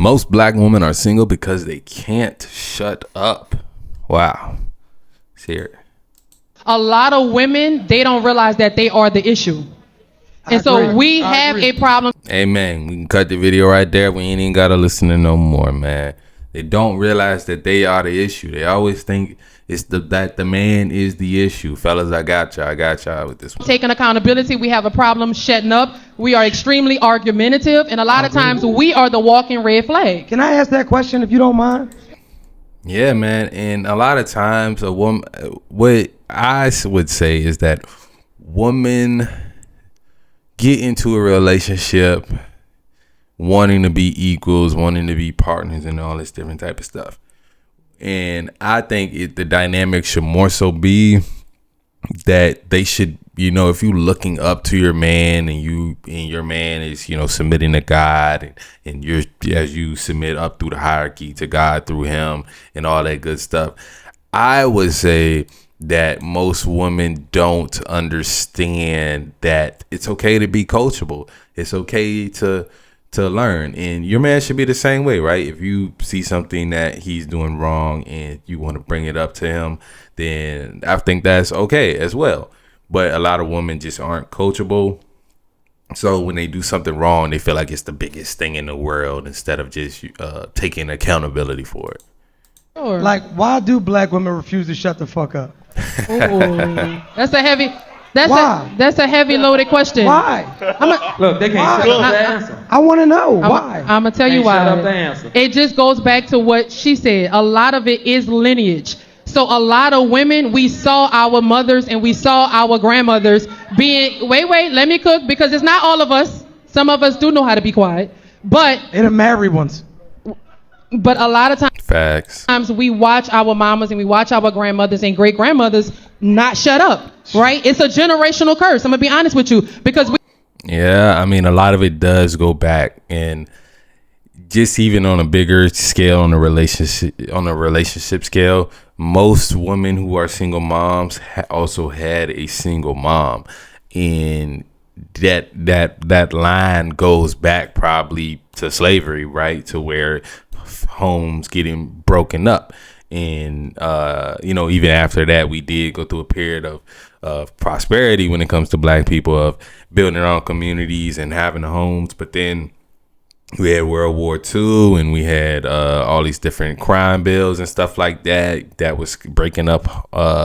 Most black women are single because they can't shut up. Wow. Let's hear it. A lot of women, they don't realize that they are the issue. And so we have a problem. Amen. We can cut the video right there. We ain't even got to listen to no more, man. They don't realize that they are the issue. They always think it's that the man is the issue. Fellas, I got y'all with this one. Taking accountability, we have a problem shutting up. We are extremely argumentative, and a lot of times we are the walking red flag. Can I ask that question if you don't mind? Yeah, man. And a lot of times a woman, what I would say is that women get into a relationship wanting to be equals, wanting to be partners, and all this different type of stuff. And I think the dynamic should more so be that they should, if you're looking up to your man and your man is, submitting to God and you're, as you submit up through the hierarchy to God through him and all that good stuff, I would say that most women don't understand that it's okay to be coachable. It's okay to learn, and your man should be the same way, right? If you see something that he's doing wrong and you want to bring it up to him, then I think that's okay as well. But a lot of women just aren't coachable. So when they do something wrong, they feel like it's the biggest thing in the world instead of just taking accountability for it. Sure. Like, why do black women refuse to shut the fuck up? That's a heavy. Why? That's a heavy loaded question. Why? Look, they can't shut up the answer. I want to know why. I'm gonna tell you why. Shut up the answer. It just goes back to what she said. A lot of it is lineage. So a lot of women, we saw our mothers and we saw our grandmothers being. Wait, let me cook, because it's not all of us. Some of us do know how to be quiet, but They're the married ones. But a lot of Facts. times we watch our mamas and we watch our grandmothers and great grandmothers not shut up, right? It's a generational curse. I'm gonna be honest with you, because Yeah, I mean, a lot of it does go back, and just even on a bigger scale, on a relationship scale, most women who are single moms also had a single mom, and that line goes back probably to slavery, right? To where homes getting broken up, and even after that, we did go through a period of prosperity when it comes to black people, of building our own communities and having homes. But then we had World War II, and we had all these different crime bills and stuff like that was breaking up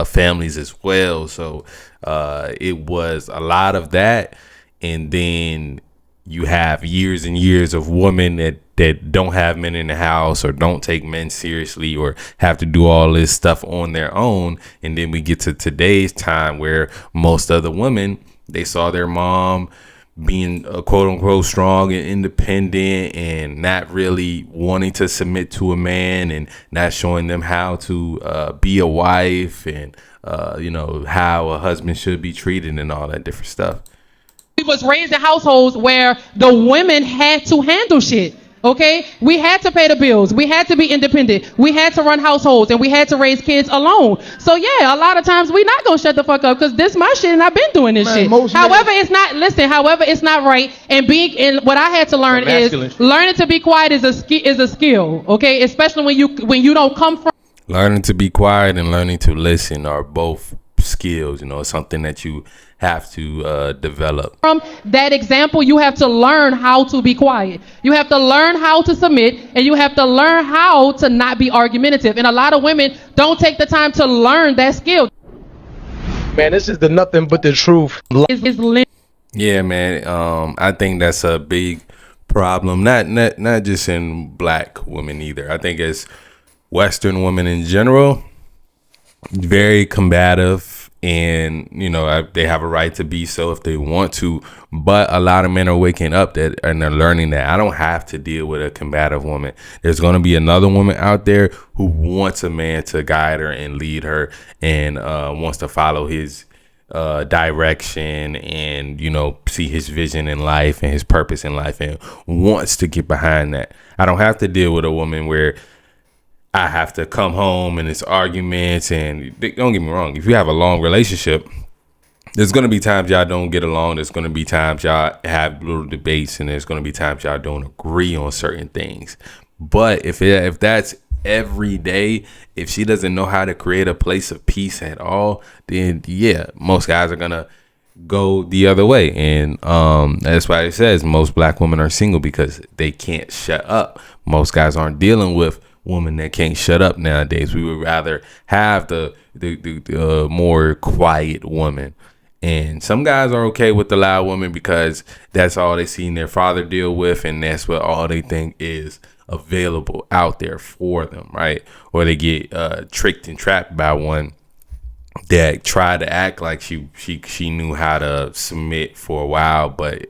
families as well. So it was a lot of that. And then you have years and years of women that don't have men in the house, or don't take men seriously, or have to do all this stuff on their own. And then we get to today's time where most of the women, they saw their mom being quote unquote strong and independent, and not really wanting to submit to a man, and not showing them how to be a wife, and how a husband should be treated, and all that different stuff. we was raised in households where the women had to handle shit. Okay, we had to pay the bills, we had to be independent, we had to run households, and we had to raise kids alone. So yeah, a lot of times we not gonna shut the fuck up, because this my shit and I've been doing this shit. However, it's not right. And what I had to learn is learning to be quiet is a skill. Okay, especially when you don't come from. Learning to be quiet and learning to listen are both skills. It's something that you have to develop. From that example, you have to learn how to be quiet. You have to learn how to submit, and you have to learn how to not be argumentative. And a lot of women don't take the time to learn that skill. Man, this is the nothing but the truth. Yeah, man. I think that's a big problem. Not just in black women either. I think it's Western women in general, very combative. And they have a right to be so if they want to, but a lot of men are waking up and they're learning that I don't have to deal with a combative woman. There's going to be another woman out there who wants a man to guide her and lead her, and wants to follow his direction, and see his vision in life and his purpose in life, and wants to get behind that. I don't have to deal with a woman where I have to come home and it's arguments. And don't get me wrong, if you have a long relationship, there's going to be times y'all don't get along. There's going to be times y'all have little debates, and there's going to be times y'all don't agree on certain things. But if that's every day, if she doesn't know how to create a place of peace at all, then yeah, most guys are gonna go the other way. And that's why it says most black women are single, because they can't shut up. Most guys aren't dealing with women that can't shut up nowadays. We would rather have the more quiet woman. And some guys are okay with the loud woman because that's all they seen their father deal with, and that's what all they think is available out there for them, right? Or they get tricked and trapped by one that tried to act like she knew how to submit for a while, but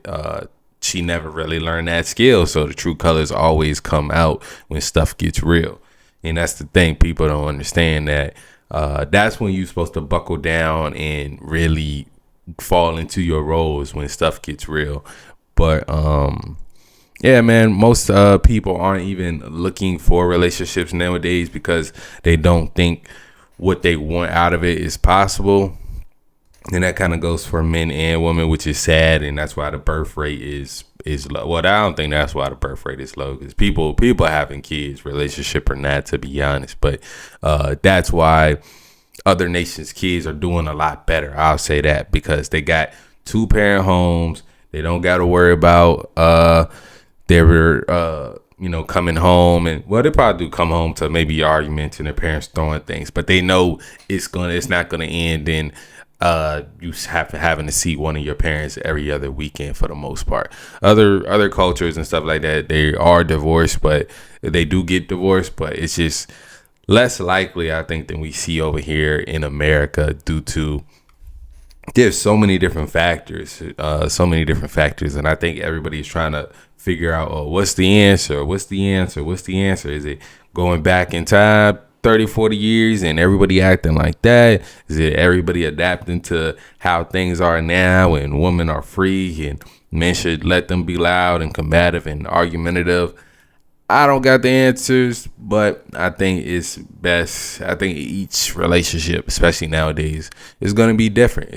she never really learned that skill. So the true colors always come out when stuff gets real. And that's the thing, people don't understand that. That's when you're supposed to buckle down and really fall into your roles when stuff gets real. But yeah, man, most people aren't even looking for relationships nowadays because they don't think what they want out of it is possible. And that kind of goes for men and women, which is sad. And that's why the birth rate is low. Well, I don't think that's why the birth rate is low, because people having kids, relationship or not, to be honest. But that's why other nations' kids are doing a lot better. I'll say that, because they got 2-parent homes. They don't got to worry about coming home, and well, they probably do come home to maybe arguments and their parents throwing things, but they know it's not gonna end in you having to see one of your parents every other weekend for the most part. Other cultures and stuff like that, they are divorced, but they do get divorced, but it's just less likely, I think, than we see over here in America, due to there's so many different factors, and I think everybody's trying to figure out, oh, what's the answer? Is it going back in time 30, 40 years and everybody acting like that? Is it everybody adapting to how things are now and women are free and men should let them be loud and combative and argumentative? I don't got the answers, but I think it's best. I think each relationship, especially nowadays, is going to be different.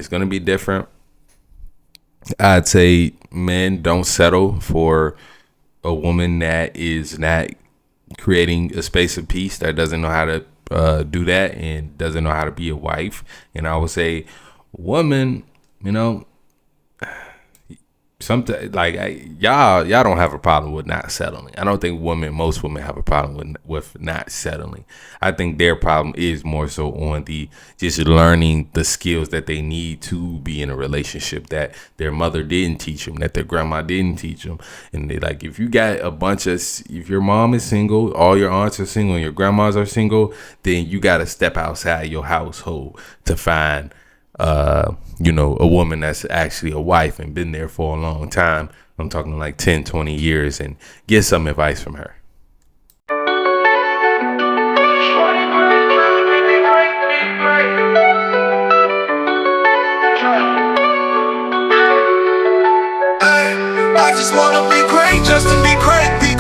I'd say men don't settle for a woman that is not creating a space of peace, that doesn't know how to do that and doesn't know how to be a wife. And I would say woman, something like y'all don't have a problem with not settling. I don't think most women have a problem with not settling. I think their problem is more so on the just learning the skills that they need to be in a relationship that their mother didn't teach them, that their grandma didn't teach them. And they, like, if you got if your mom is single, all your aunts are single, and your grandmas are single, then you got to step outside your household to find a woman that's actually a wife and been there for a long time. I'm talking like 10, 20 years, and get some advice from her. I just wanna be great just to be great.